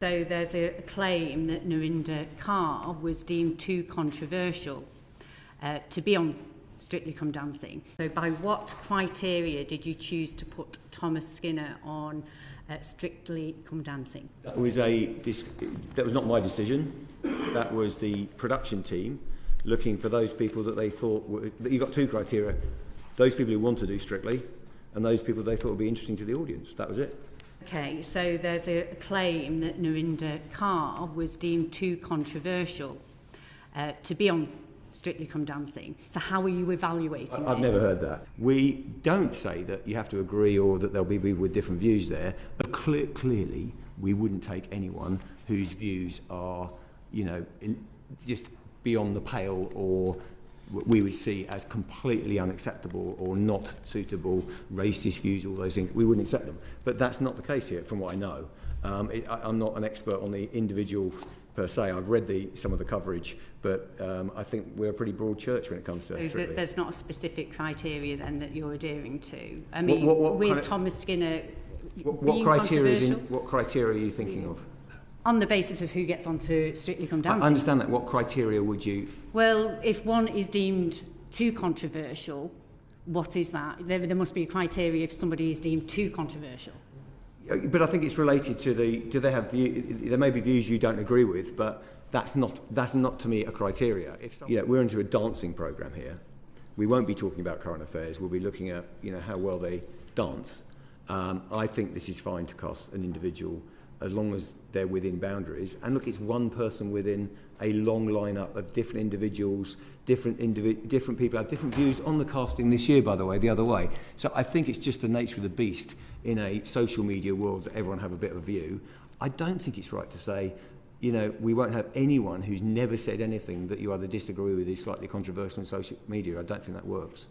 So there's a claim that Narinder Kaur was deemed too controversial to be on Strictly Come Dancing. So by what criteria did you choose to put Thomas Skinner on Strictly Come Dancing? That was not my decision. That was the production team looking for those people that they thought were, that you got two criteria: those people who want to do Strictly, and those people they thought would be interesting to the audience. That was it. Okay, so there's a claim that Narinder Kaur was deemed too controversial to be on Strictly Come Dancing. So how are you evaluating I've never heard that. We don't say that you have to agree or that there'll be people with different views there, but clearly we wouldn't take anyone whose views are, just beyond the pale, or we would see as completely unacceptable or not suitable, racist views, all those things. We wouldn't accept them. But that's not the case here, from what I know. I'm not an expert on the individual per se. I've read some of the coverage, but I think we're a pretty broad church when it comes to Strictly. There's not a specific criteria then that you're adhering to? I mean, with Thomas Skinner being controversial? What criteria are you thinking of? On the basis of who gets onto Strictly Come Dancing. I understand that. What criteria would you... Well, if one is deemed too controversial, what is that? There must be a criteria if somebody is deemed too controversial. But I think it's related to do they have there may be views you don't agree with, but that's not to me a criteria. If we're into a dancing programme here, we won't be talking about current affairs. We'll be looking at how well they dance. I think this is fine to cast an individual as long as they're within boundaries. And look, it's one person within a long lineup of different individuals. Different people have different views on the casting this year, by the way, the other way. So I think it's just the nature of the beast in a social media world that everyone have a bit of a view. I don't think it's right to say, we won't have anyone who's never said anything that you either disagree with is slightly controversial on social media. I don't think that works.